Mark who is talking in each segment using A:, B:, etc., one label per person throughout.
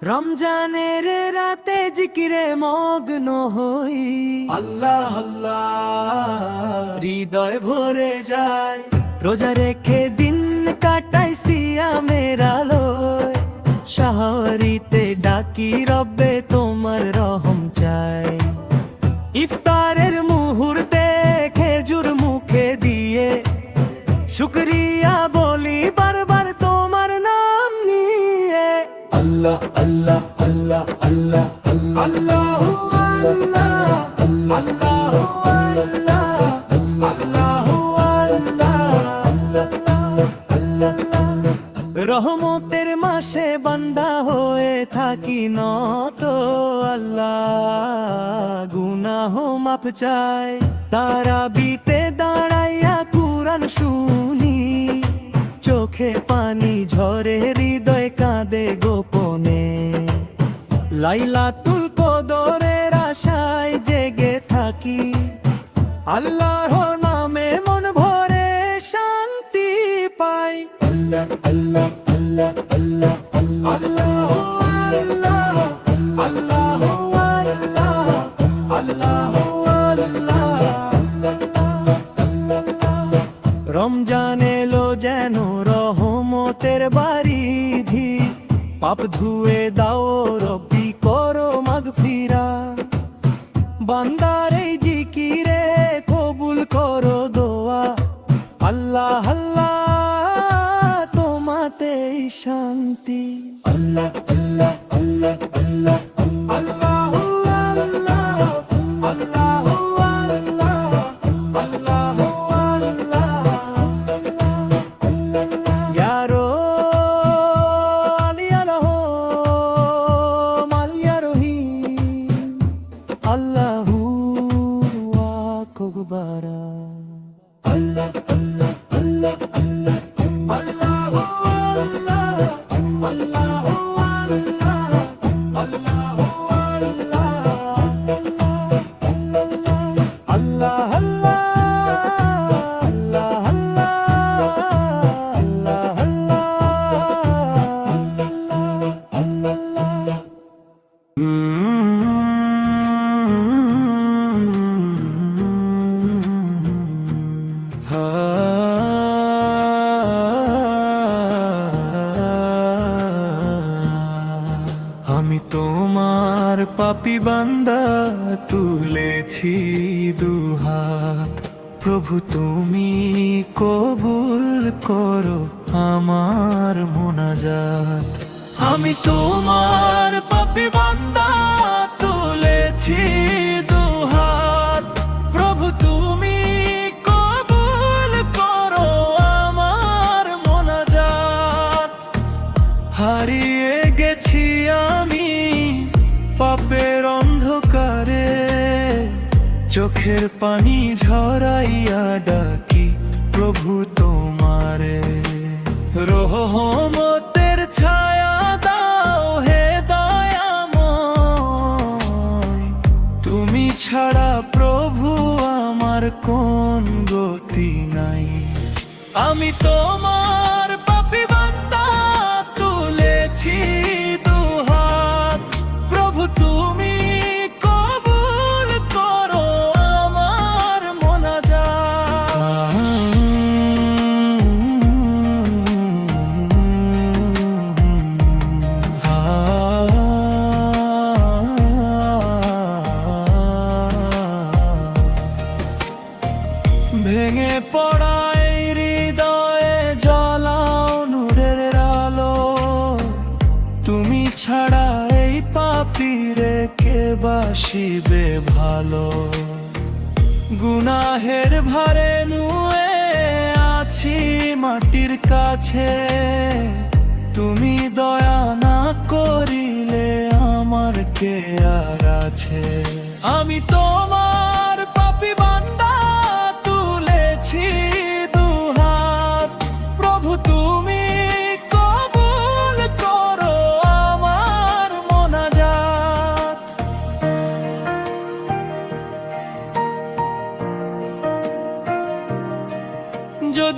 A: রমজানের রাতে জিকিরে মগ্ন হই,
B: আল্লাহ আল্লাহ হৃদয় ভরে যায়।
A: রোজা রেখে দিন কাটাই সিয়ামের আলোয়, শাহরিতে ডাকি রব্বে তোমার রহম চাই। ইফতারের মুহূর্তে খেজুর মুখে দিয়ে শুকরিয়া বলি বারবার তোমার নাম নিয়ে।
B: আল্লাহ আল্লাহ আল্লাহ আল্লাহ আল্লাহ আল্লাহ
A: রহমতের মাসে বান্দা হয়ে থাকি নত, আল্লাহ গুনাহ মাফ চাই। তারাবিতে দাঁড়াইয়া কুরআন শুনি, চোখে পানি ঝরে হৃদয় কাঁদে গোপনে। লাইলাতুল কদরের আশায় জেগে থাকি, আল্লাহর নামে মন ভরে শান্তি পাই।
B: আল্লাহ আল্লাহ আল্লাহ আল্লাহ আল্লাহ আল্লাহ আল্লাহ
A: রমজান এলো যেন রহমতের বারিধি, পাপ ধুয়ে দাও রব্বি করো মাগফিরাত। বান্দার এই জিকিরে কবুল করো দোয়া, আল্লাহ আল্লাহ তোমাতেই শান্তি।
B: আল্লাহ আল্লাহ আল্লাহ আল্লাহ আল্লাহ
A: Allahu Akbar,
B: Allah Allah Allah Allah Allahu Allah Allahu Allah Allahu Allah Allah
A: আমি তোমার পাপী বান্দা তুলেছি দুহাত, প্রভু তুমি কবুল করো আমার মোনাজাত। আমি তোমার পাপী বান্দা তুলেছি দুহাত, প্রভু তুমি কবুল করো আমার মোনাজাত। হারিয়ে গেছি আমি পাপের অন্ধকারে, চোখের পানি ঝরাইয়া ডাকি প্রভু তোমারে। রহমতের ছায়া দাও হে দয়াময়, তুমি ছাড়া প্রভু আমার কোন গতি নাই। আমি তোমার পাপী বান্দা তুলেছি দুহাত, প্রভু তুমি কবুল করো আমার মোনাজাত। ভেঙে পড়াই হৃদয়ে জ্বলাও নূরের আলো, তুমি ছাড়া এই পাপীরে কে বাসিবে ভালো। গুনাহের ভারে নুয়ে আছি মাটির কাছে, তুমি দয়া না করিলে আমার কে আর আছে। আমি তোমার পাপী বান্দা তুলেছি দুহাত, প্রভু তুমি কবুল করো আমার মোনাজাত।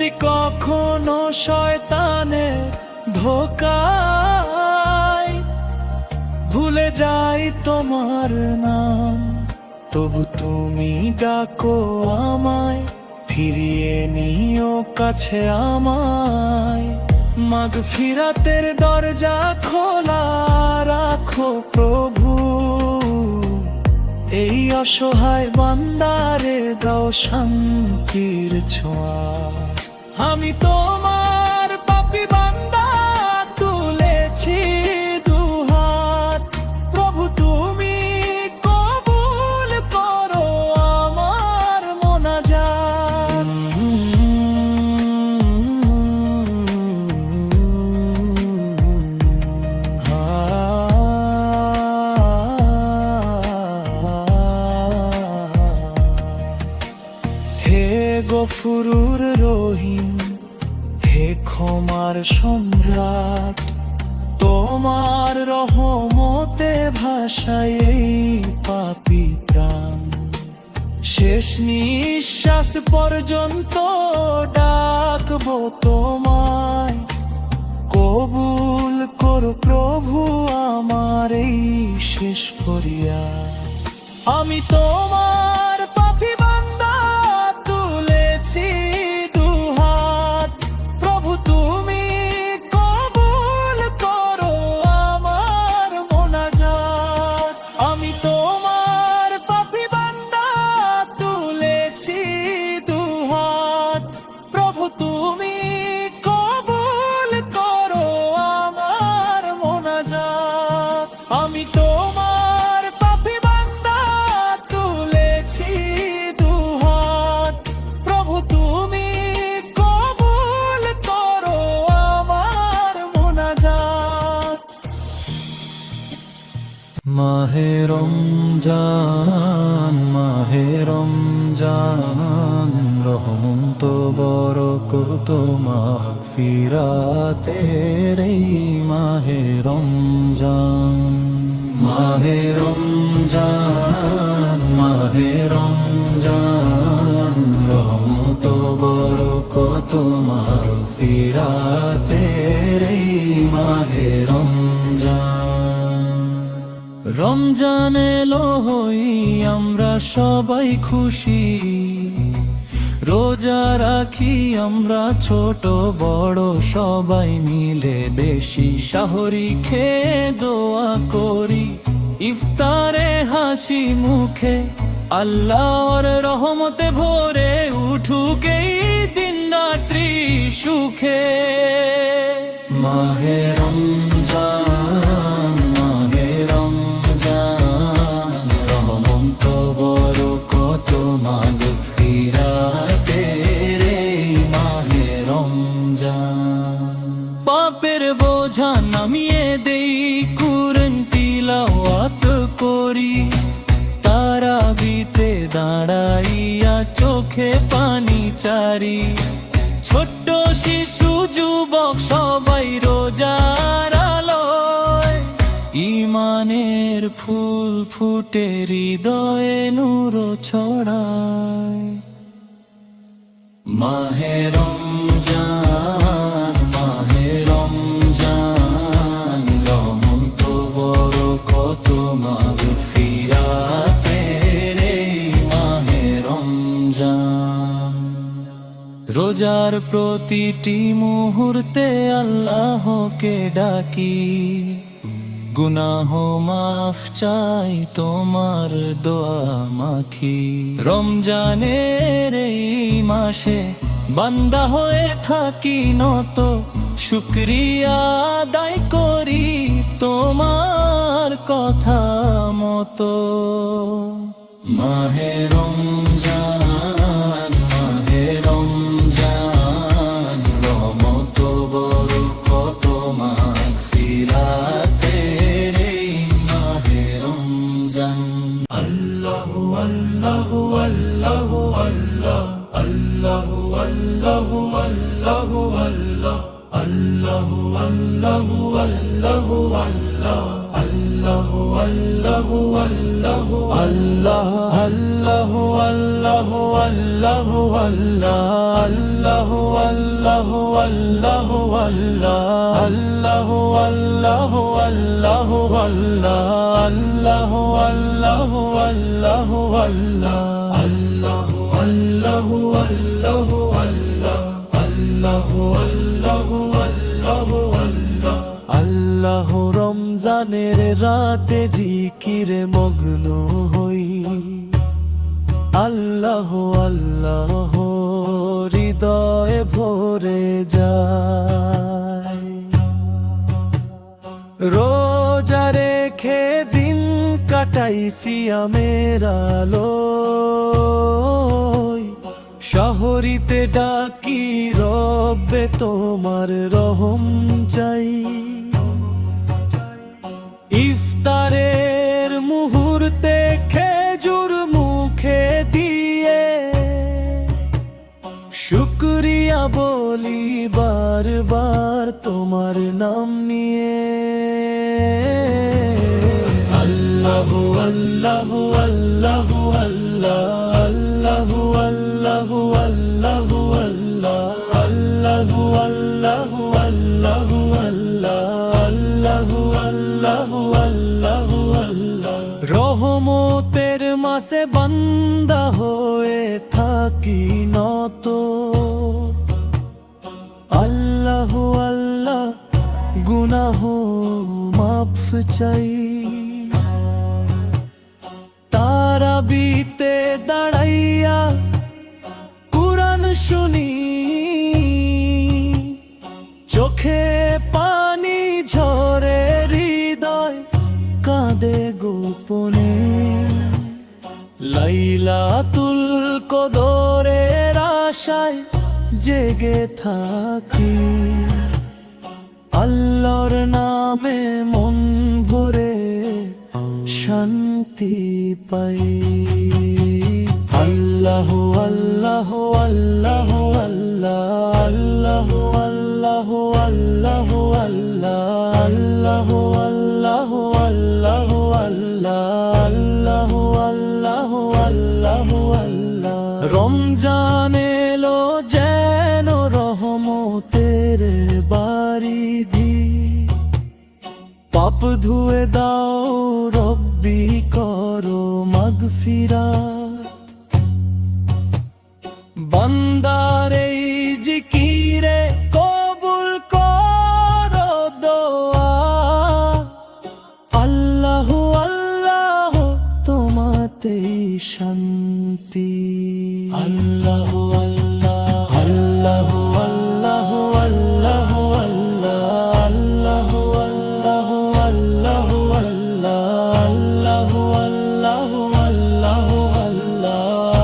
A: যদি কখনো শয়তানে ধোকায় ভুলে যাই তোমার নাম, তবু তুমি ডাকো আমায়, ফিরিয়ে নিও কাছে আমায়। মাগফিরাতের দরজা খোলা রাখো প্রভু, এই অসহায় বান্দারে দাও শান্তির ছোঁয়া। আমি তোমার পাপী বান্দা, তুলেছি দুহাত, প্রভু তুমি কবুল করো আমার মোনাজাত। হে গফুরুর রহিম, হে ক্ষমার সম্রাট, তোমার রহমতে ভাষায় এই পাপী প্রাণ। শেষ নিঃশ্বাস পর্যন্ত ডাকবো তোমায়, কবুল করো প্রভু আমার এই শেষ ফরিয়াদ। আমি তোমার পাপী বান্দা, তুলেছি দুহাত, প্রভু তুমি কবুল করো আমার মোনাজাত। আমি তোমার পাপী বান্দা, তুলেছি দুহাত, প্রভু তুমি কবুল করো আমার মোনাজাত। আমি তোমার পাপী বান্দা, তুলেছি দুহাত, প্রভু তুমি কবুল করো আমার মোনাজাত। মাহে রমজান, মাহে রমজান, রহমত বরকত মাগফিরাতের এই মাহে রমজান। মাহে রমজান, মাহে রমজান, রহমত বরকত মাগফিরাতের এই মাহে রমজান। রমজান এলো হই আমরা সবাই খুশি, রোজা রাখি আমরা ছোট বড় সবাই মিলে বেশি, সাহরি খেয়ে দোয়া করি ইফতারে হাসি মুখে, আল্লাহর রহমতে ভরে উঠুক এই দিন রাত্রি সুখে। মাহে রমজান, মাহে রমজান, রহমত বরকত মাগফিরাতের এই মাহে রমজান। পাপের বোঝা নামিয়ে দেই, কুরআন তিলাওয়াত করি, তারাবিতে দাঁড়াইয়া চোখে পানি চারি, ছোট্ট শিশু যুবক সবাই রোজার আলোয়, ইমানের ফুল ফুটে হৃদয়ে নূর ছড়ায়। মাহে রমজান, মাহে রমজান, রহমত বরকত মাগফিরাতের এই মাহে রমজান। রোজার প্রতিটি মুহূর্তে আল্লাহকে ডাকি, গুনাহ মাফ চাই তোমার দোয়া মাখি। রমজানের এই মাসে বান্দা হয়ে থাকি নত, শুকরিয়া আদায় করি তোমার কথা মতো। মাহে রমজান, মাহে রমজান, রহমত বরকত মাগফিরাতের এই মাহে রমজান। আল্লাহু আল্লাহু আল্লাহু আল্লাহ, আল্লাহু আল্লাহু আল্লাহু আল্লাহ, আল্লাহু আল্লাহু আল্লাহু আল্লাহ। আল্লাহু আল্লাহু আল্লাহু আল্লাহ আল্লাহু আল্লাহু আল্লাহু আল্লাহ আল্লাহু আল্লাহু আল্লাহু আল্লাহ আল্লাহু আল্লাহু আল্লাহু আল্লাহু আল্লাহু আল্লাহু আল্লাহু আল্লাহু আল্লাহু আল্লাহ রমজানের রাতে জিকিরে মগ্ন হই আল্লাহ আল্লাহ হৃদয়ে ভরে যায় রোজা রেখে দিন কাটাই সিয়ামের আলোয় শহরিতে ডাকি রব্বে তোমার রহম চাই ইফতারের মুহূর্তে খেজুর মুখে দিয়ে শুকরিয়া বলি বারবার তোমার নাম নিয়ে আল্লাহু আল্লাহু আল্লাহু আল্লাহু আল্লাহু আল্লাহু আল্লাহু আল্লাহু আল্লাহু আল্লাহু আল্লাহু আল্লাহু রহমতের মাসে বান্দা হয়ে থাকি নত আল্লাহ আল্লাহ গুনাহ মাফ চাই তারাবিতে দাঁড়াইয়া কুরআন শুনি চোখে পানি ঝরে হৃদয় কাঁদে গোপনে লাইলাতুল কদরের আশায় জেগে থাকি আল্লাহর নামে মন ভরে শান্তি পাই আল্লাহু আল্লাহু আল্লাহু আল্লাহু আল্লাহু আল্লাহু আল্লাহু আল্লাহু আল্লাহু আল্লাহু আল্লাহু আল্লাহু রমজান এলো যেন রহমতের বারিধি পাপ ধুয়ে দাও রব্বি করো মাগফিরাত বান্দার এই জিকিরে কবুল করো দোয়া আল্লাহু আল্লাহ তোমাতেই শান্তি আল্লাহু আল্লাহ আল্লাহু আল্লাহু আল্লাহু আল্লাহু আল্লাহু আল্লাহু আল্লাহু আল্লাহু আল্লাহু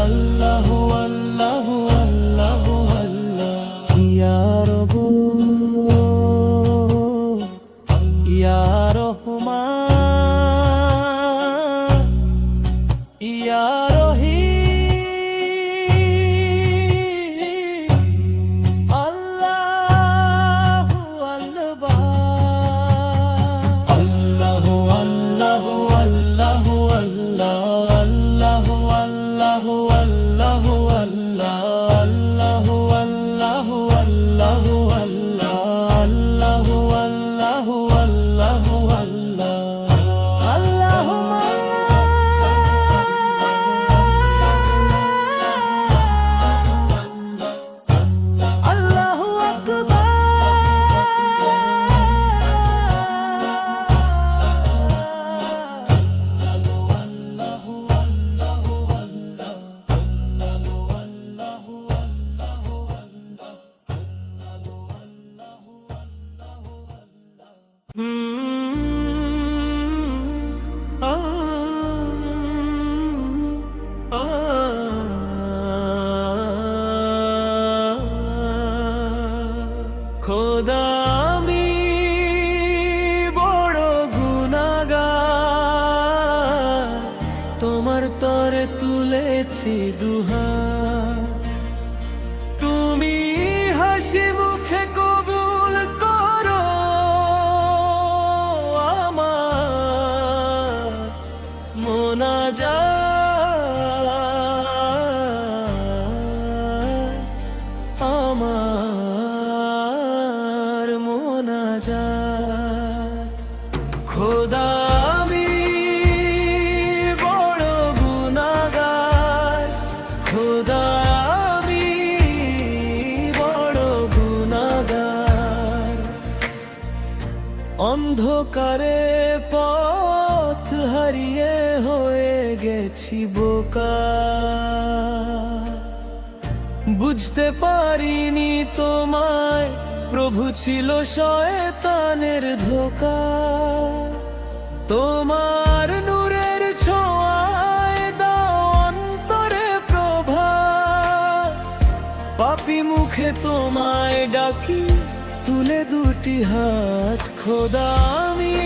A: আল্লাহু আল্লাহু আল্লাহু আল্লাহ ইয়া রব ইয়া রহমান ইয়া খোদা আমি বড় গুনাহগার তোমার তরে তুলেছি দুহাত তুমি হাসি মুখে কবুল করো আমার মোনাজাত, আমার মোনাজাত। খোদা আমি বড় গুনাহগার, খোদা আমি বড় গুনাহগার। অন্ধকারে পথ হারিয়ে হয়ে গেছি বোকা, বুঝতে পারিনি তোমায় প্রভু ছিল শয়তানের ধোঁকা। তোমার নূরের ছোঁয়ায় দাও অন্তরে প্রভা, পাপী মুখে তোমায় ডাকি তুলে দুটি হাত। খোদা আমি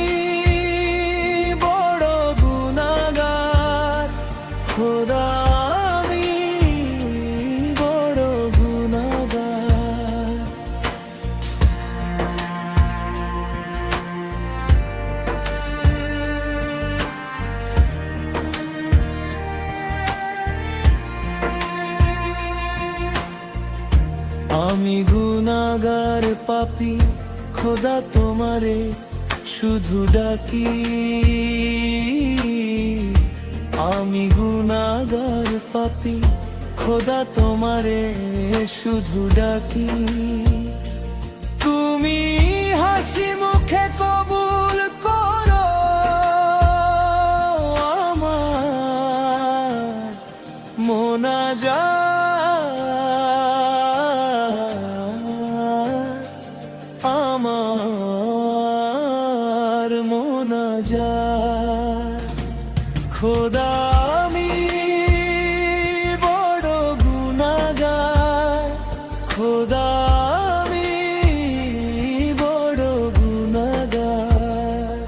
A: বড় গুনাহগার, খোদা আমি বড় গুনাহগার। আমি গুনাহগার পাপী, খোদা তোমারে শুধু ডাকি। আমি গুনাহগার পাপী, খোদা তোমারে শুধু ডাকি। তুমি হাসি মুখে কবুল করো আমার মোনাজাত, আমার মোনাজাত। খোদা আমি বড় গুনাহগার, খোদা আমি বড় গুনাহগার।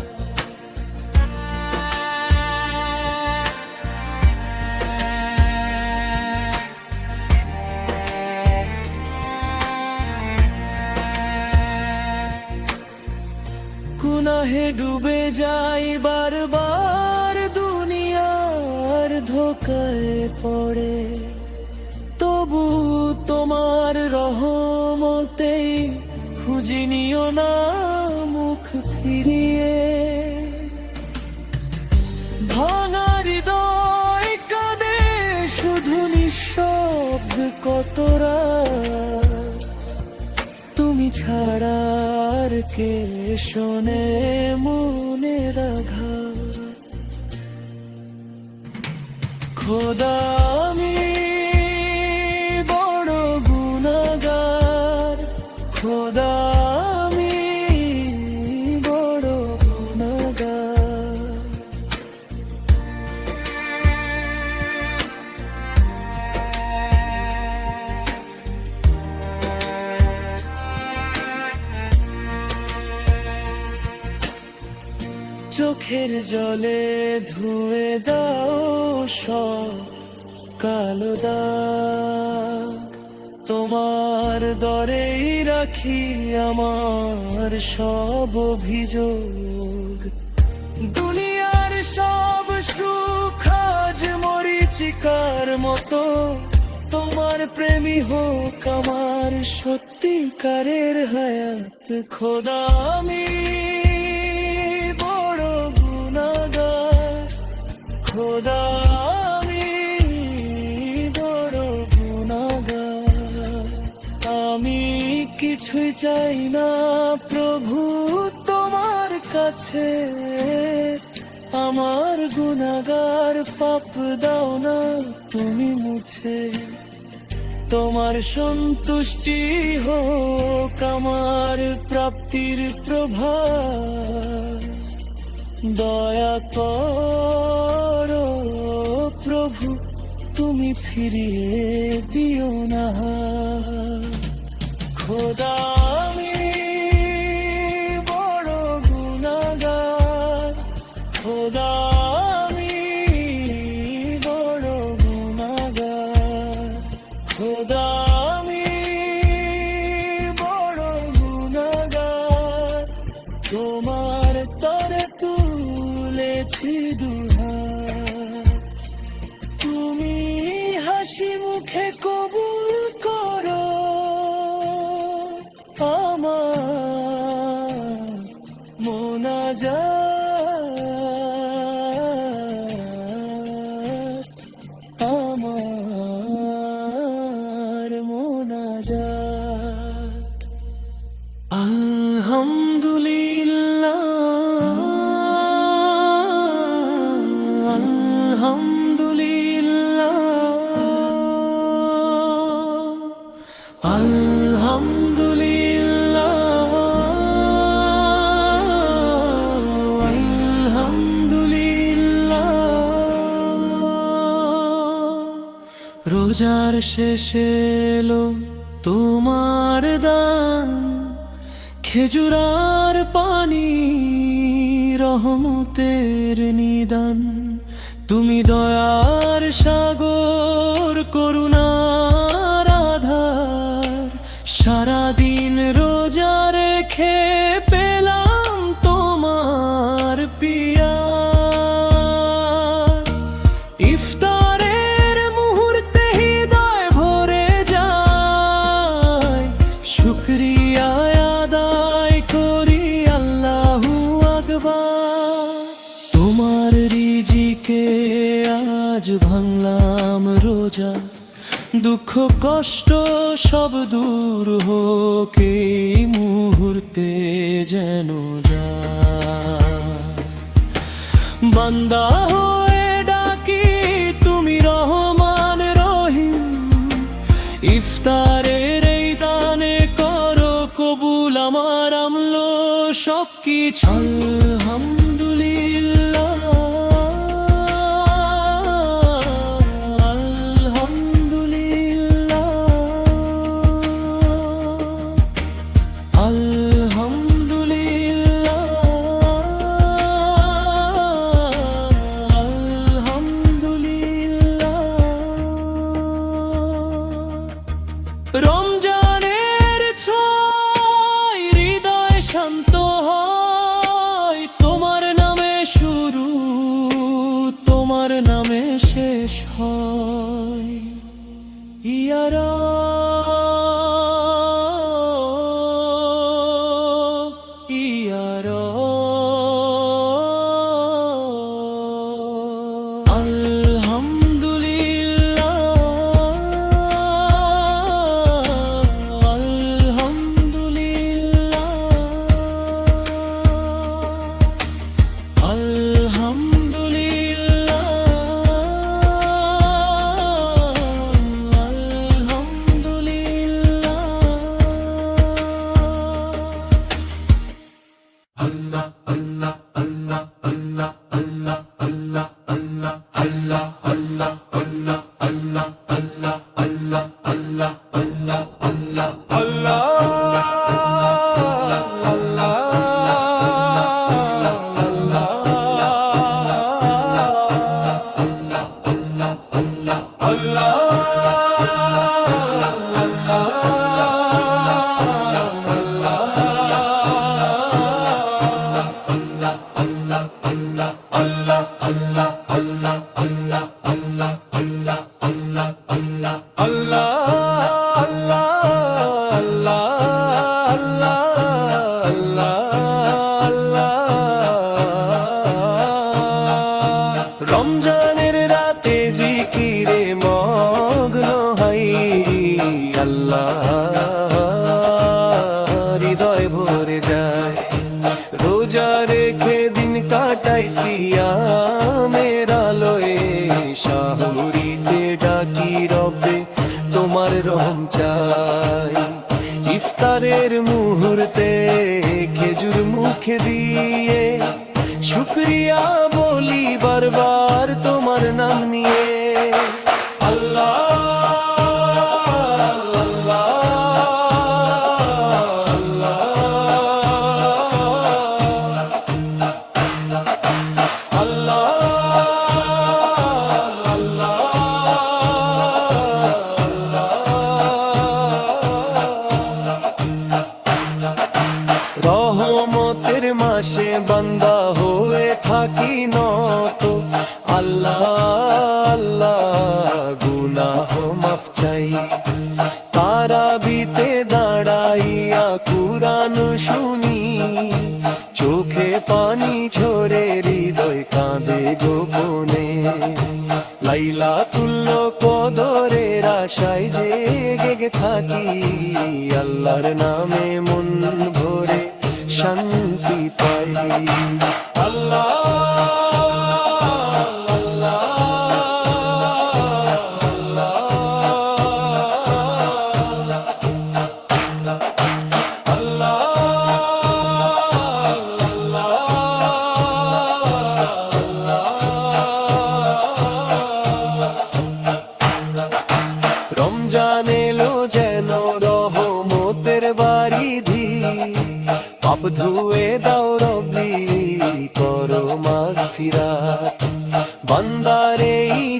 A: গুনাহে ডুবে যাই বারবার, দুনিয়ার ধোকায় পড়ে, তবু তোমার রহমতেই খুঁজি নিও না মুখ ফিরিয়ে। ভাঙা হৃদয় কাঁদে শুধু নিঃশব্দ কতরা, তুমি ছাড়া আর কে শোনে মনের আঘাত। খোদা আমি বড় গুনাহগার, খোদা আমি বড় গুনাহগার। চোখের জলে ধুয়ে দাও সব কালো দাগ, তোমার দরেই রাখি আমার সব অভিযোগ। দুনিয়ার সব সুখ আজ মরীচিকার মতো, তোমার প্রেমী হোক আমার সত্যিকারের হায়াত। খোদা আমি বড় গুনাহগার, খোদা আমি বড় গুনাহগার। আমি কিছুই চাই না প্রভু তোমার কাছে, আমার গুনাহগার পাপ দাও না তুমি মুছে। তোমার সন্তুষ্টি হোক আমার প্রাপ্তির প্রভাত। দয়া করো প্রভু তুমি ফিরিয়ে দিও না হাত। খোদা আমি বড় গুনাহগার, খোদা আমি বড় গুনাহগার, খোদা আমি বড় গুনাহগার। তোমার তরে তুলেছি দুহাত। আলহামদুলিল্লাহ, আলহামদুলিল্লাহ, আলহামদুলিল্লাহ। রোজার শেষে এলো তোমার দান, খেজুরার পানি রহমতের নিদান। তুমি দয়ার সাগর, করুণার আধার। সারাদিন রোজা রেখে পেলাম তোমার পিয়া। ইফতারের মুহূর্তে হৃদয় ভরে যায়, শুকরিয়া আদায় করি আল্লাহু আকবার। তোমার রিজিকে আজ ভাঙলাম রোজা, দুঃখ কষ্ট সব দূর হোক এই মুহূর্তে যেন যায়। বান্দা হয়ে ডাকি তুমি রহমান রহিম, ইফতারের এই দানে করো কবুল আমার আমলো সবকিছু। আলহামদুলিল্লাহ, আলহামদুলিল্লাহ, আলহামদুলিল্লাহ, আলহামদুলিল্লাহ। রমজানের ছয় হৃদয় শান্ত হয়, তোমার নামে শুরু, তোমার নামে শেষ হয়। ইয়া রব, ইয়া রব। আলহামদুলিল্লাহ, আলহামদুলিল্লাহ, আলহামদুলিল্লাহ, আলহামদুলিল্লাহ।
B: Allah, Allah, Allah, Allah, Allah, Allah, Allah, Allah, Allah, Allah, Allah, Allah, Allah, Allah, Allah, Allah,
A: রমজানের রাতে জিকিরে মগ্ন হই আল্লাহ, হৃদয় ভরে যায়। রোজা রেখে দিন কাটাই সিয়ামের আলোয়, শাহুরিতে ডাকি রবে তোমার রহম চাই। ইফতারের মুহূর্তে খেজুর মুখে দিয়ে শুকরিয়া বলি বারবার তোমার নাম নিয়ে। আল্লাহ, আল্লাহ, আল্লাহ, রহমতের মাসে বান্দা হয়ে থাকি নত। আল্লাহ, আল্লাহ, গুনাহ মাফ চাই। তারাবিতে দাঁড়াইয়া কুরআন শুনি, চোখে পানি ঝরে হৃদয় কাঁদে গোপনে। লাইলাতুল কদরের আশায় জেগে থাকি, আল্লাহর নামে মন ভরে শান্তি পাই। আল্লাহ, আল্লাহ,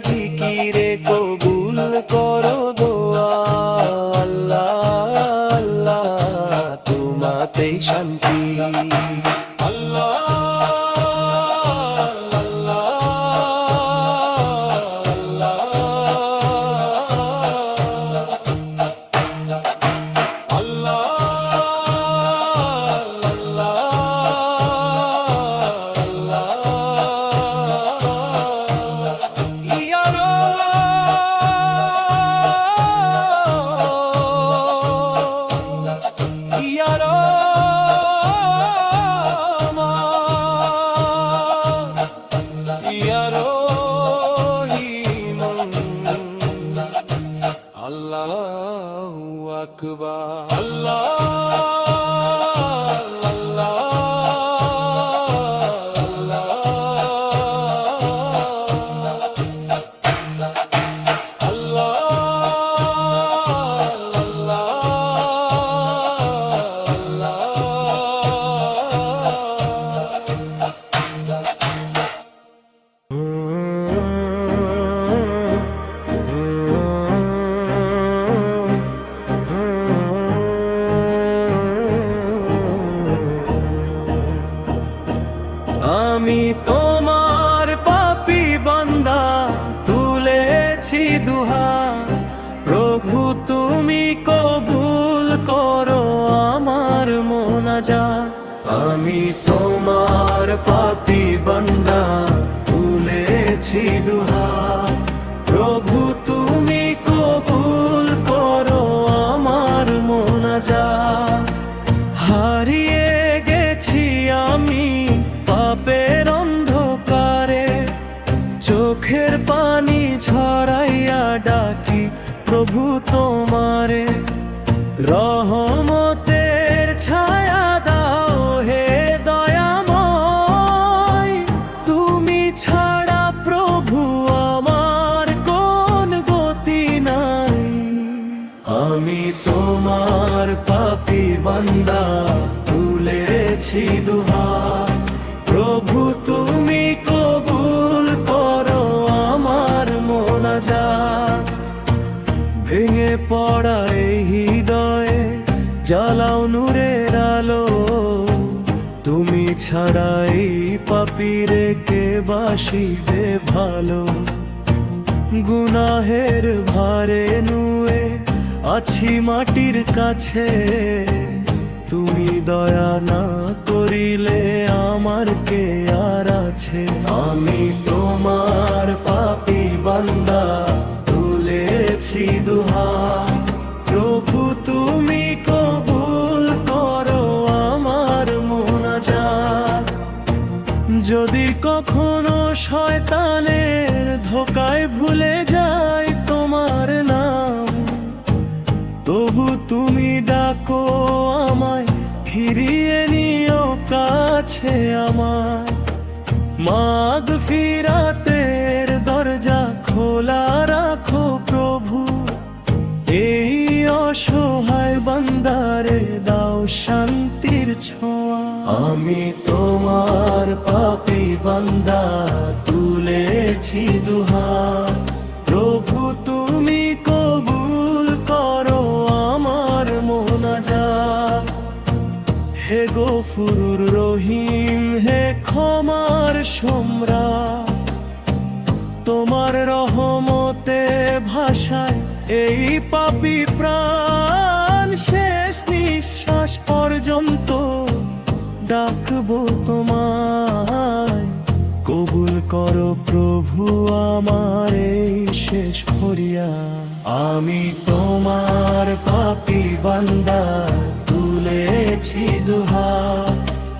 A: জিকিরে কবুল করো দোয়া আল্লাহ আল্লাহ তোমাতেই শান্তি আল্লাহ Allahu Akbar আমি তোমার পাপী বান্দা তুলেছি দুহাত প্রভু তুমি কবুল করো আমার মোনাজাত আমি তোমার পাপী বান্দা তুলেছি দুহাত প্রভু তুমি কবুল করো আমার মোনাজাত হারিয়ে গেছি আমি পাপের অন্ধকারে চোখের পানি ঝরাইয়া ডাকি প্রভু তোমারে রহমতের ছায়া দাও হে দয়াময় তুমি ছাড়া প্রভু আমার কোন গতি নাই আমি তোমার পাপী বান্দা তুলেছি দুহাত প্রভু তুমি কবুল করো আমার মোনাজাত ভেঙে পড়া এই হৃদয়ে জ্বালাও নূরের আলো তুমি ছাড়া এই পাপীরে কে বাসিবে ভালো গুনাহের ভারে নুয়ে আছি মাটির কাছে তুমি দয়া না করিলে আমার কে আর আছে আমি তোমার পাপী বান্দা তুলেছি দুহাত প্রভু তুমি কবুল করো আমার মোনাজাত যদি কখনো শয়তানের ধোকায় ভুলে যাই তোমার নাম তবু তুমি ডাকো আমায় ফিরিয়ে নিও কাছে আমার মাগফিরাতের দরজা খোলা রাখো প্রভু এই অসহায় বান্দারে দাও শান্তির ছোঁয়া আমি তোমার পাপী বান্দা তুলেছি দুহাত প্রভু তুমি কবুল করো আমার মোনাজাত হে গফুর রহিম হে ক্ষমার সম্রাট তোমার রহমতে ভাষায় এই পাপী প্রাণ শেষ নিঃশ্বাস পর্যন্ত ডাকবো তোমায় কবুল করো প্রভু আমার এই শেষ ফরিয়াদ আমি তোমার পাপী বান্দা তুলেছি দুহাত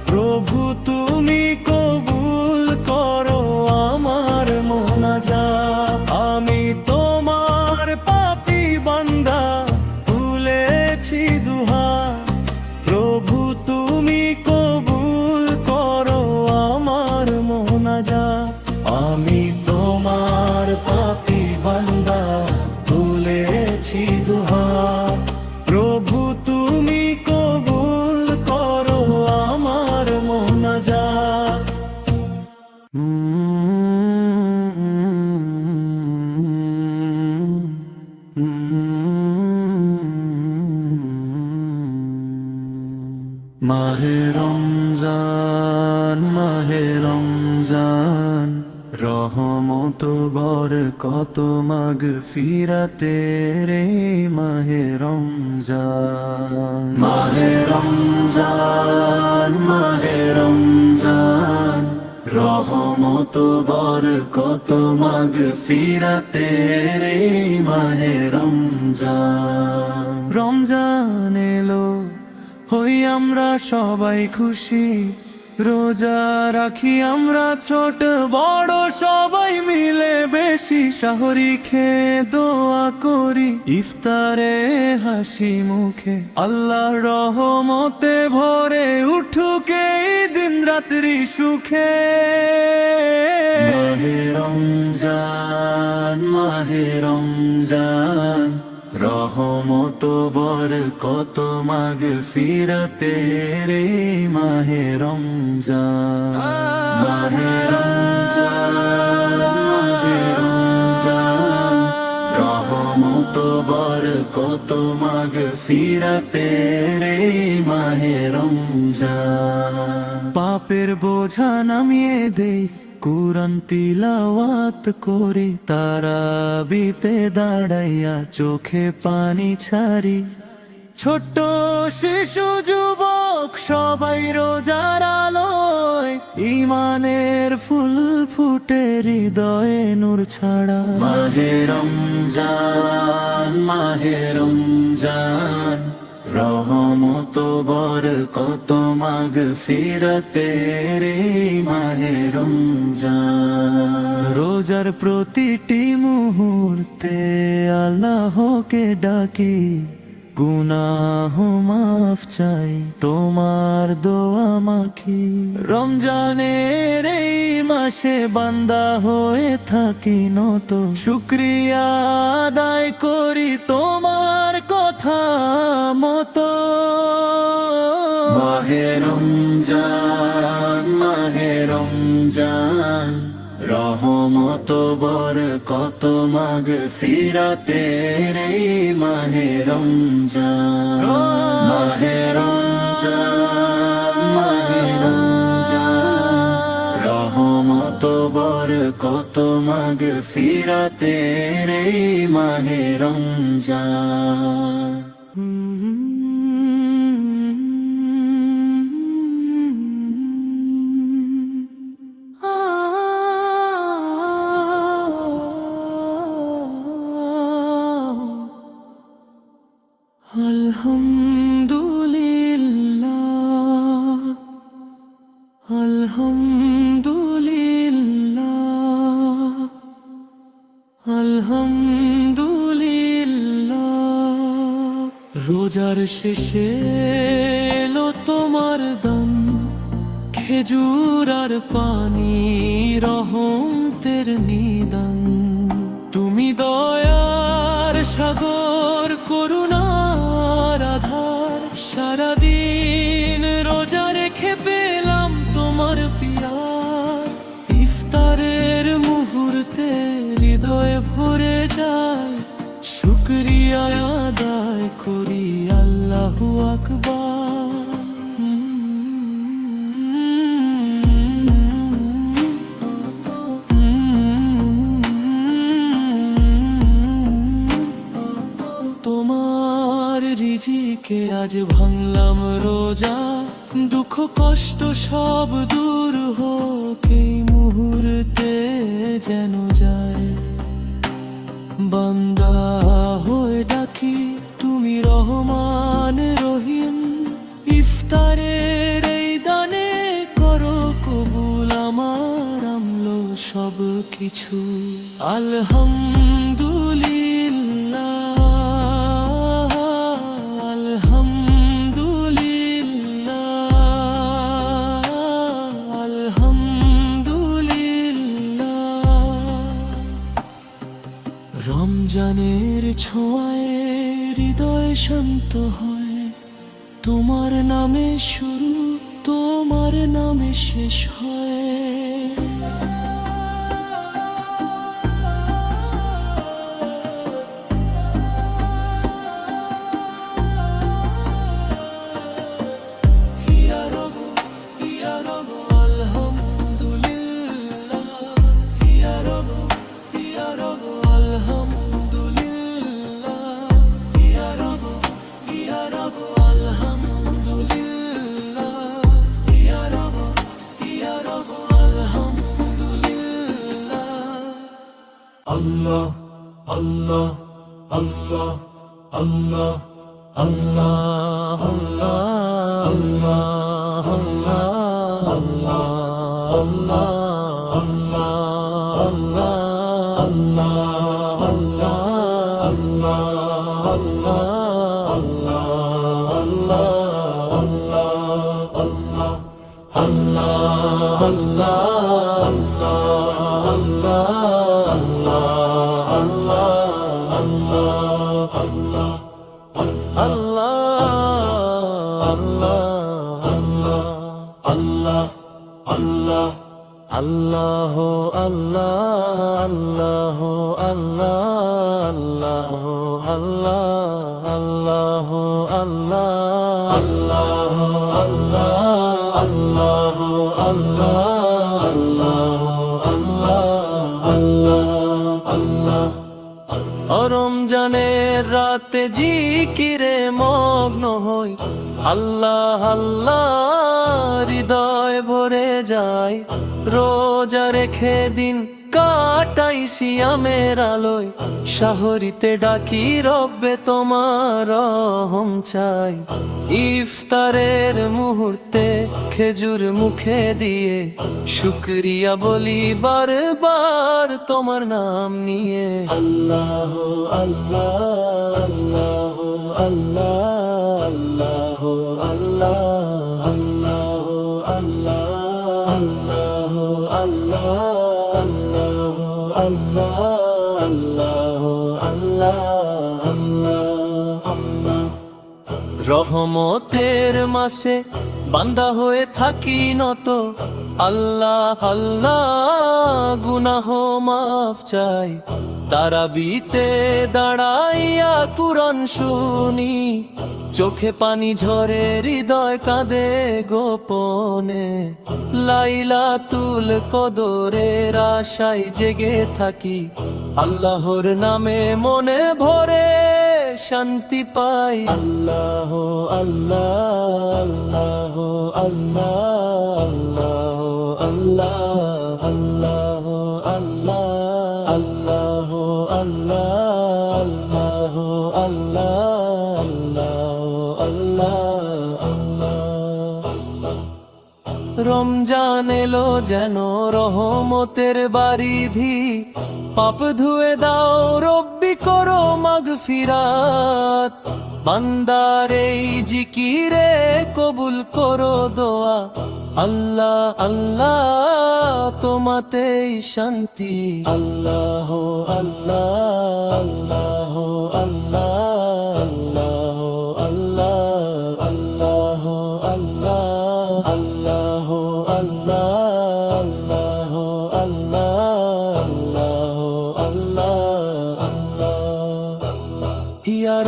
A: প্রভু তুমি কবুল করো আমার মোনাজাত আমি তোমার পাপী বান্দা তুলেছি দুহাত প্রভু তুমি কবুল করো আমার মোনাজাত আমি তোমার পাপী বান্দা তুলেছি দুহাত প্রভু তুমি কবুল করো আমার মোনাজাত মাহে রমজান, মাহে রমজান, রহমত বরকত মাগফিরাতের এই মাহে রমজান। মাহে রমজান, মাহে রমজান, রহমত বরকত মাগফিরাতের এই মাহে রমজান। রমজান এলো, হই আমরা সবাই খুশি, রোজা রাখি আমরা ছোট বড় সবাই মিলে বেশি, সাহরি খেয়ে দোয়া করি ইফতারে হাসি মুখে, আল্লাহর রহমতে ভরে উঠুক এই দিন রাত্রি সুখে। মাহে রমজান, মাহে রমজান, রহমত বরকত মাগফিরাতের এই মাহে রমজান। মাহে রমজান, মাহে রমজান, রহমত বরকত মাগফিরাতের এই মাহে রমজান। পাপের বোঝা নামিয়ে দেই, কুরআন তিলাওয়াত করি, তারাবিতে দাঁড়াইয়া চোখে পানি ছাড়ি, ছোট্ট শিশু যুবক সবাই রোজার আলোয়, ইমানের ফুল ফুটে হৃদয়ে নূর ছাড়া। মাহে রমজান, মাহে রমজান, রহমত বরকত মাগফিরাতের এই মাহে রমজান। রোজার প্রতিটি মুহূর্তে আল্লাহকে ডাকি, গুনাহ মাফ চাই তোমার দোয়া মাখি, রমজানের এই মাসে বান্দা হয়ে থাকি নত, শুকরিয়া আদায় করি তোমার কথা মতো। মাহে রমজান, মাহে রমজান, রহমত বরকত মাগফিরাতের এই মাহে রমজান। মাহে রমজান, মাহে রমজান, রহমত বরকত মাগফিরাতের এই মাহে রমজান। আলহামদুলিল্লাহ, আলহামদুলিল্লাহ, আলহামদুলিল্লাহ। রোজার শেষে এলো তোমার দান, খেজুর আর পানি রহমতের নিদান। তুমি দয়ার সাগর, করুণার আধার, সারাদিন রোজা রেখে পেলাম তোমার পিয়ার। ইফতারের মুহূর্তে হৃদয় ভরে যায়, শুকরিয়া আদায় করি আল্লাহু আকবার। তোমার রিজিকে আজ ভাঙলাম রোজা, দুঃখ কষ্ট সব দূর হোক এই মুহূর্তে যেন যায়। বান্দা হয়ে ডাকি তুমি রহমান রহিম, ইফতারের এই দানে করো কবুল আমার আমলো সব কিছু। আলহামদুলিল্লাহ, রমজানের ছোঁয়ায় হৃদয় শান্ত হয়, তোমার নামে শুরু তোমার নামে শেষ হয়।
B: আল্লাহ আল্লাহ আল্লাহ আল্লাহ আল্লাহ আল্লাহ আল্লাহ আল্লাহ
A: আল্লাহ আল্লাহ আল্লাহ আল্লাহ আল্লাহ আল্লাহ আল্লাহ রমজানের রাতে জিকিরে মগ্ন হই আল্লাহ আল্লাহ হৃদয় ভরে যায় রোজা রেখে দিন কাটাই সিয়ামের আলোয় শাহরিতে ডাকি রব্বে তোমার রহম চাই ইফতারের মুহূর্তে খেজুর মুখে দিয়ে শুকরিয়া বলি বারবার তোমার নাম নিয়ে আল্লাহ আল্লাহ আল্লাহ আল্লাহ আল্লাহ আল্লাহ রহমতের মাসে বান্দা হয়ে থাকি নত আল্লাহ আল্লাহ গুনাহ মাফ চাই তারাবিতে দাঁড়াইয়া কুরআন শুনি চোখে পানি ঝরে হৃদয় কাঁদে গোপনে লাইলাতুল কদরের আশায় জেগে থাকি আল্লাহর নামে মনে ভরে শান্তি পাই আল্লাহ আল্লাহ আল্লাহ আল্লাহ আল্লাহ আল্লাহ আল্লাহ আল্লাহ রমজান এলো যেন রহমতের বারিধি পাপ ধুয়ে দাও রব্বি করো মাগফিরাত বান্দার এই জিকিরে কবুল করো দোয়া আল্লাহ আল্লাহ তোমাতেই শান্তি আল্লাহ আল্লাহ আল্লাহ আল্লাহ আল্লাহ আল্লাহ আল্লাহ আল্লাহ আল্লাহ আল্লাহ ইয়া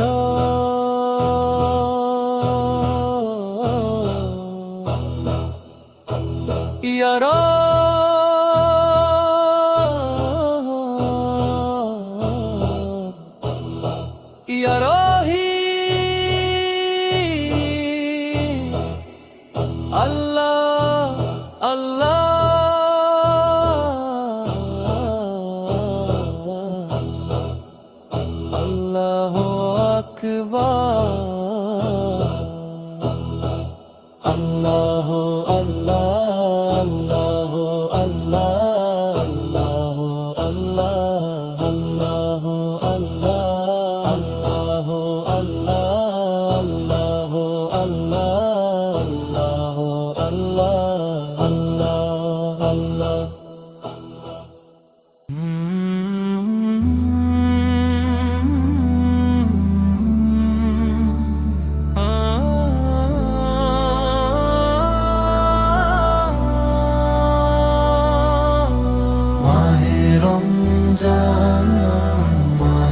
A: Ya Rahim Allah Allah Allahu Akbar Allahu Allah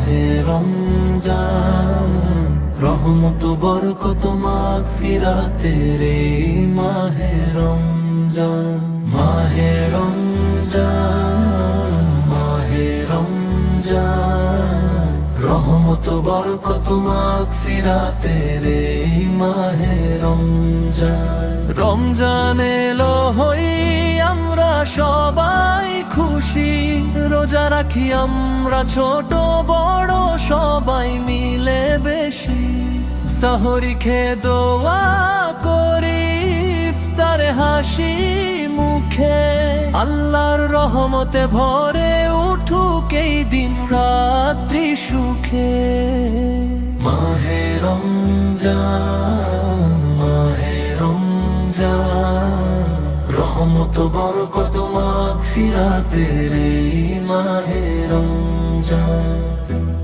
A: মাহে রমজান রহমত বরকত মাগফিরাতের এই মাহে রমজান মাহে রমজান
B: রহমত বরকত মাগফিরাতের এই মাহে রমজান।
A: রমজান এলো হই আমরা সবাই খুশি, রোজা রাখি আমরা ছোট বড় সবাই মিলে বেশি। সাহরি খেয়ে দোয়া করি ইফতারে হাসি মুখে, আল্লাহর রহমতে ভরে উঠুক এই দিন রাত্রি সুখে।
B: মাহে রমজান, মাহে রমজান, রহমত বরকত মাগফিরাতের এই মাহে রমজান।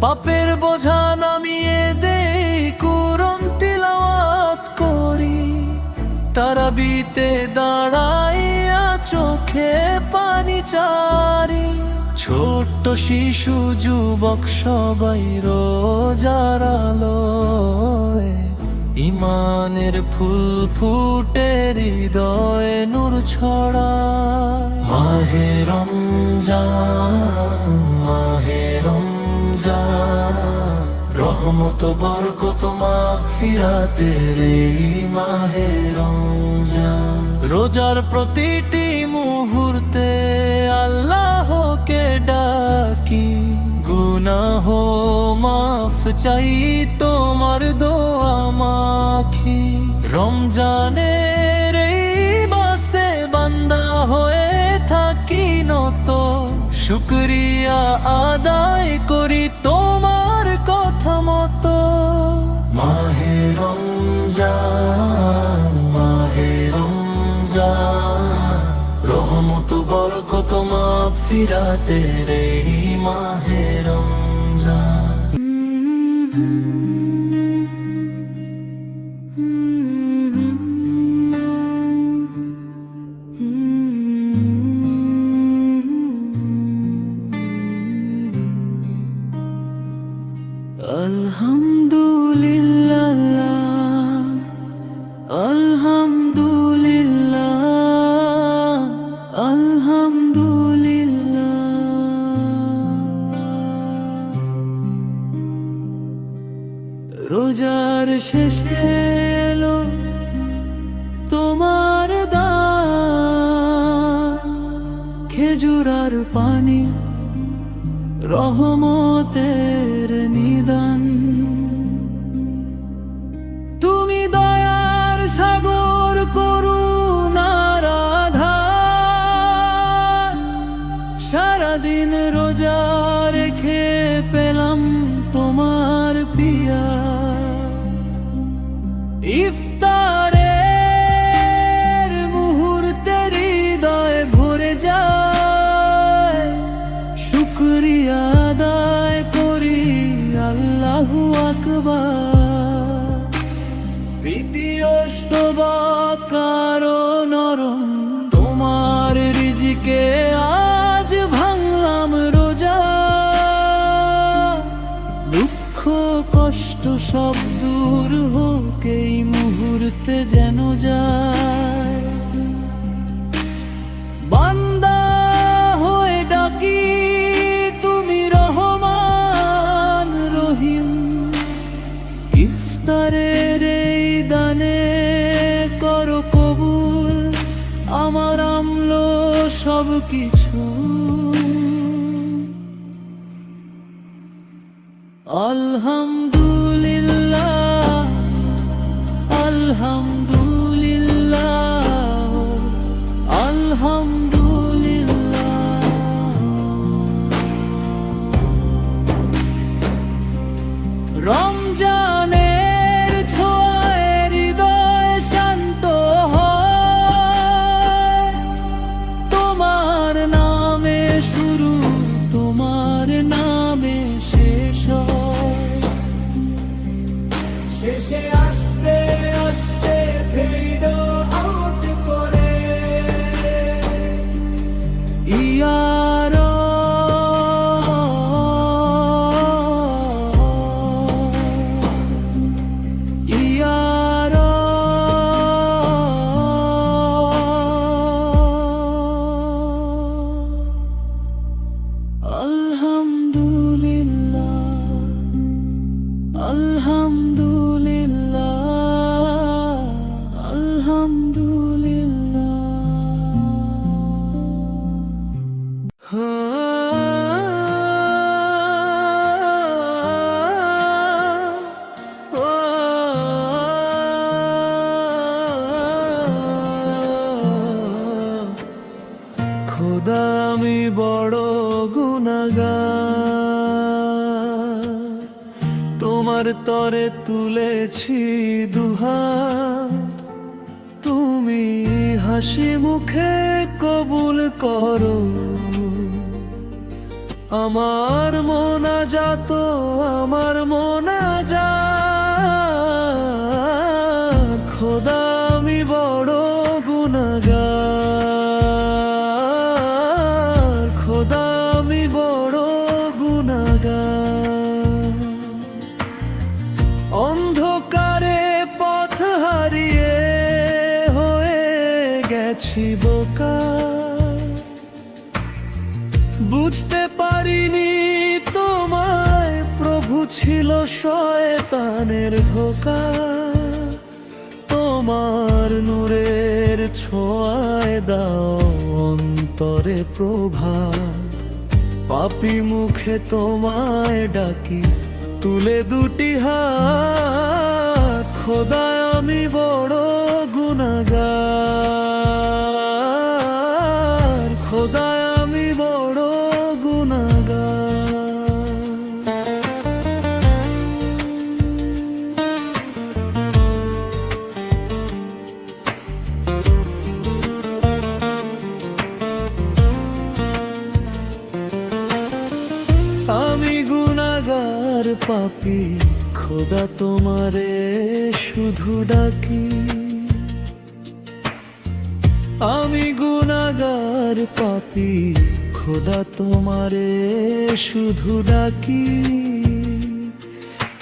A: পাপের বোঝা নামিয়ে দেই কুরআন তিলাওয়াত করি, তারাবিতে দাঁড়াইয়া চোখে পানি চারি। ছোট্ট শিশু যুবক সবাই রোজার আলোয়, ইমানের ফুল ফুটে হৃদয়ে নূর ছড়ায়।
B: মাহে রমজান, মাহে রমজান, রহমত বরকত মাগফিরাতের এই মাহে রমজান।
A: রোজার প্রতিটি মুহূর্তে আল্লাহকে ডাকি, গুনাহ মাফ চাই তোমার দোয়া মাখি। রমজানের এই মাসে বান্দা হয়ে থাকি নত, শুকরিয়া আদায় করি তোমার কথা মতো।
B: মাহে রমজান, মাহে রমজান, রহমত বরকত মাগফিরাতের এই মাহে রমজান।
A: আলহামদুলিল্লাহ, আলহামদুলিল্লাহ, আলহামদুলিল্লাহ। রোজার শেষে এলো তোমার দান, খেজুর আর পানি রহমতের নিদান। তুমি দয়ার সাগর করুণার আধার, সারাদিন রোজা রেখে পেলাম তোমার পিয়া। ইফতারের মুহূর্তে হৃদয় ভরে যায়, শুকরিয়া আদায় করি আল্লাহু আকবার। প্রীতি অস্তবা কারো নরম তোমার রিজিকে আজ ভাঙলাম রোজা। দুঃখ কষ্ট সব দূর হোক এই মুহূর্তে যেন যায়। বান্দা হয়ে ডাকি তুমি রহমান রহিম, ইফতারের এই দানে করো কবুল আমার আমলো সব কিছু। আলহামদুলিল্লাহ, আলহামদুলিল্লাহ, আলহামদুলিল্লাহ। রমজানের ছোঁয়ায় হৃদয় শান্ত হয়, তোমার নামে শুরু তোমার নামে শেষ হয়। শেষে আস্তে আস্তে ফেড আউট করে ইয়ার তোমার তরে তুলেছি দুহাত, তুমি হাসি মুখে কবুল করো আমার মোনাজাত, আমার মোনাজাত। খোদা আমি বড় গুনাহগার, খোদা আমি বড় গুনাহগার। অন্ধকারে পথ হারিয়ে হয়ে গেছি বোকা, বুঝতে পারিনি তোমায় প্রভু ছিল শয়তানের ধোঁকা। তোমার নূরের ছোঁয়ায় দাও অন্তরে প্রভাত, পাপী মুখে তোমায় ডাকি তুলে দুটি হাত। খোদা আমি বড় গুনাহগার, খোদা আমি বড় গুনাহগার। আমি গুনাহগার পাপী, খোদা তোমারে শুধু ডাকি। আমি গুনাহগার পাপী, খোদা তোমারে শুধু ডাকি।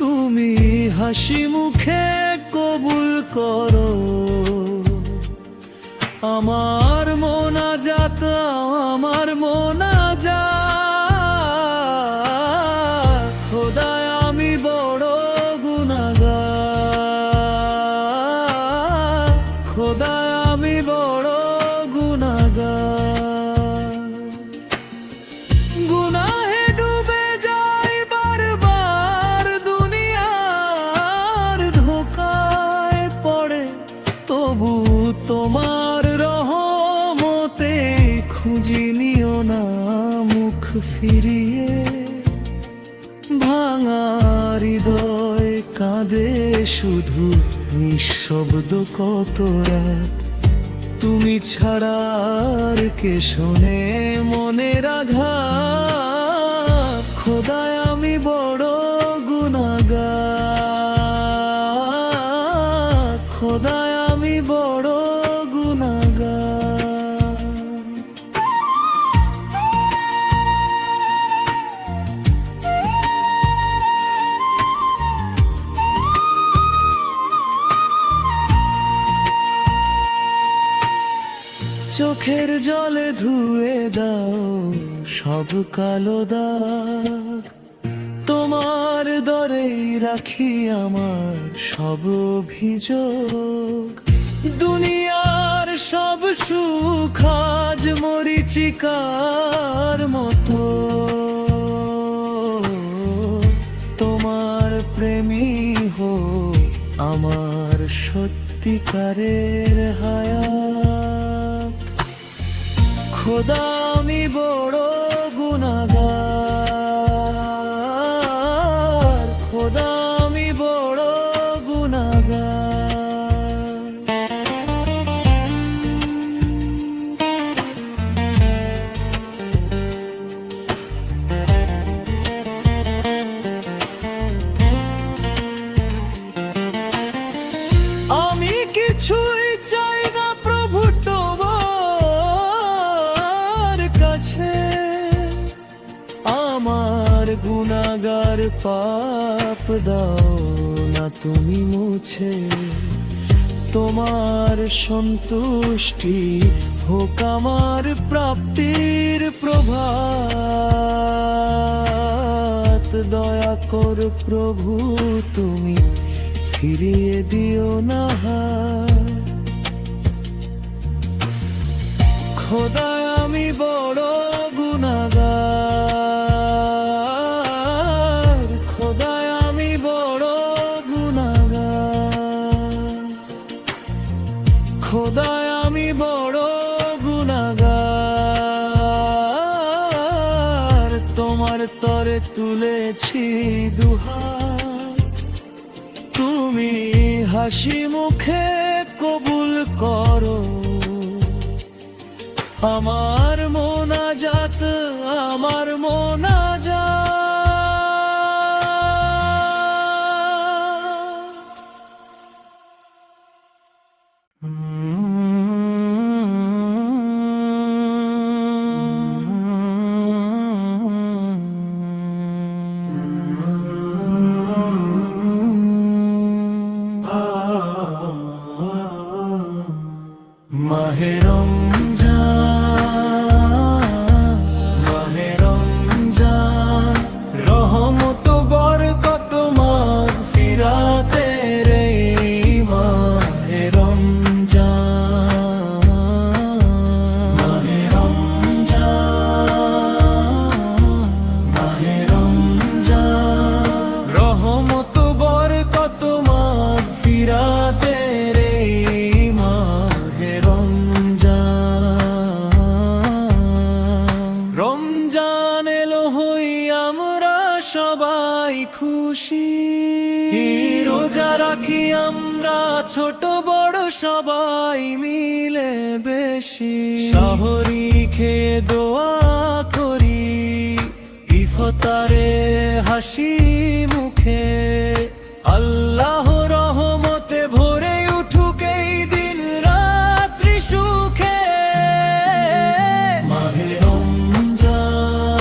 A: তুমি হাসি মুখে কবুল করো আমার মোনাজাত, আমার মোনাজাত। খোদা আমি বড় গুনাহগার, খোদা আমি বড় গুনাহগার। গুনাহে ডুবে যাই বারবার, দুনিয়ার ধোঁকায় পড়ে, তবু তোমার রহমতে খুঁজি নিও না মুখ ফিরিয়ে। ভাঙা হৃদয় কাঁদে শুধু নিঃশব্দ কত রাত, তুমি ছাড়া আর কে শোনে মনের আঘাত। খোদায় আমি বড় গুনাহগার, খোদায় আমি বড় গুনাহগার। চোখের জলে ধুয়ে দাও সব কালো দাগ, তোমার দরেই রাখি আমার সব অভিযোগ। দুনিয়ার সব সুখ আজ মরিচিকার মতো, তোমার প্রেমী হো আমার সত্যিকারের হায়াত। খোদা আমি বড় গুনাহগার, খোদা আমি বড় গুনাহগার। আমি কিছুই চাই না প্রভু তোমার কাছে, আমার গুনাহগার পাপ দাও না তুমি মুছে। তোমার সন্তুষ্টি হোক আমার প্রাপ্তির প্রভাত। দয়া কর প্রভু তুমি ফিরিয়ে দিও না হাত। খোদা আমি বড় গুনাহগার, খোদা আমি বড় গুনাহগার, খোদা আমি বড় গুনাহগার। তোমার তরে তুলেছি দুহাত, তুমি হাসি মুখে কবুল করো আমার মোনাজাত, আমার মোনাজাত।
B: মাহে রমজান, মাহে রমজান, রহমত বরকত মাগফিরাতের এই মাহে রমজান, মাহে রমজান, মাহে রমজান, রহমত বরকত মাগফিরাতের এই মাহে রমজান এলো হই আমরা সবাই খুশি, রোজা রাখি আমরা ছোট বড় সবাই মিলে বেশি, শহরি খেয়ে দোয়া করি ইফতারে হাসি মুখে, আল্লাহ রহমতে ভরে উঠুক এই দিন রাত্রি সুখে। মাহে রমজান,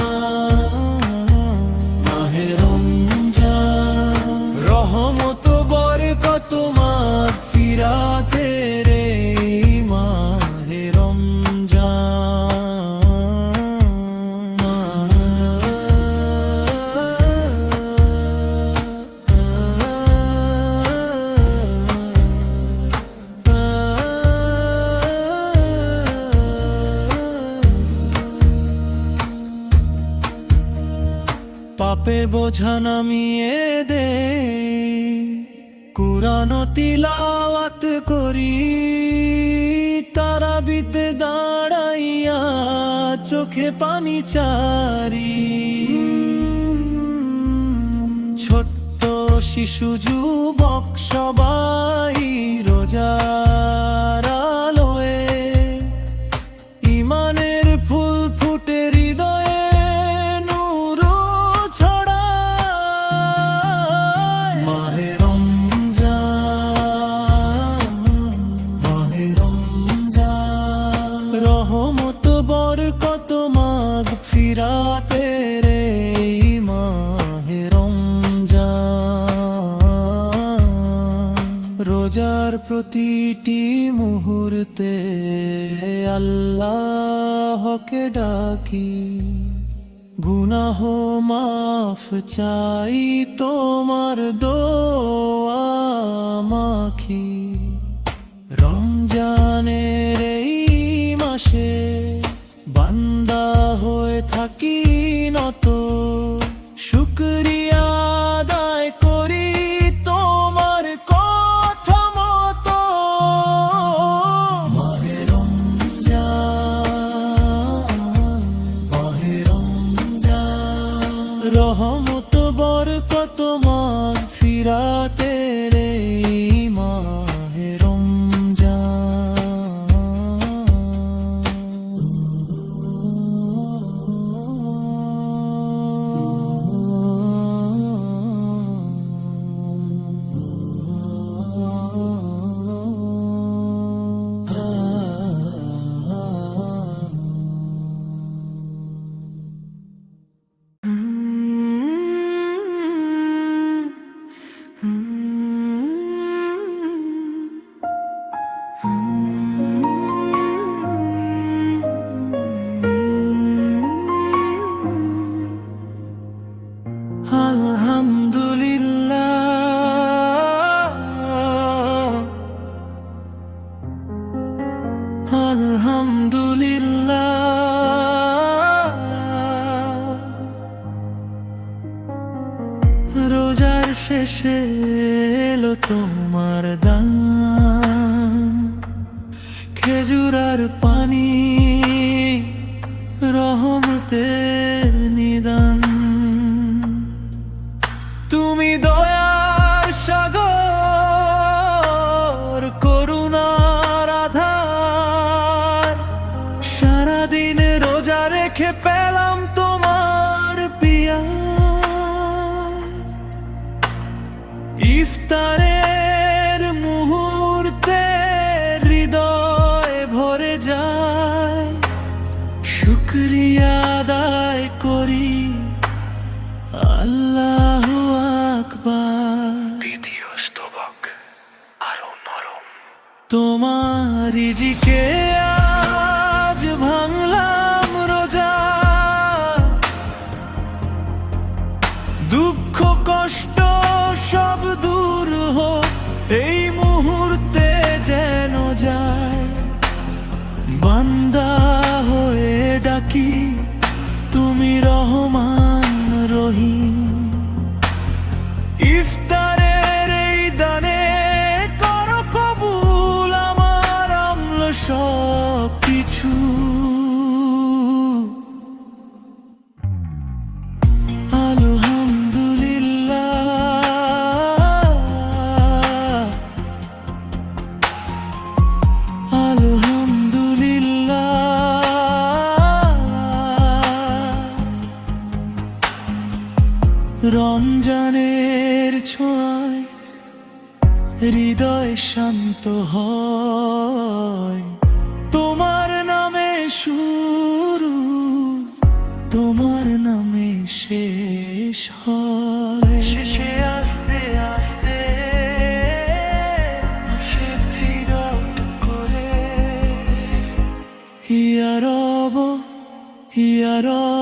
B: মাহে রমজান, রহমত বরকত মাগফিরাতের এই মাহে পাপের বোঝা নামিয়ে দে, কুরআন তিলাওয়াত করি, তারাবিতে দাঁড়াইয়া চোখে পানি চারি, ছোট্ট শিশু যুবক সবাই রোজার আলোয় ইমানের ফুল ফুটে হৃদয়ে নূর ছড়ায়। মাহে রমজান, মাহে রমজান, রহমত বরকত মাগফিরাতের এই মাহে রমজান, রোজার প্রতিটি মুহূর্তে আল্লাহকে ডাকি, গুনাহ মাফ চাই তোমার দোয়া মাখি, রমজানের এই মাসে বান্দা হয়ে থাকি নত, শুকরিয়া আদায় করি তোমার কথা মতো। মাহে রমজান, মাহে রমজান, রহমত বরকত মাগফিরাতের এই মাহে আলহামদুলিল্লাহ। রোজার শেষে এলো তোমার দান, খেজুর আর পানি রহমতের নিদান, তুমি দয়ার সাগর আল্লাহু আকবার।
A: দ্বিতীয় স্তবক আরো নরম।
B: তোমার রিজিকে আজ ভাঙলাম রোজা, দুঃখ কষ্ট সব দূর হোক এই মুহূর্তে যেন যায়। বান্দা হয়ে ডাকি তুমি রহমান রহিম। ইফতারের এই দানে করো কবুল আমার আমল সব কিছু। রমজানের ছোঁয়ায় হৃদয় শান্ত হয়, তোমার নামে শুরু তোমার নামে শেষ হয়। শেষে আস্তে আস্তে সে ফিরত করে ইয়া রব ইয়া রব।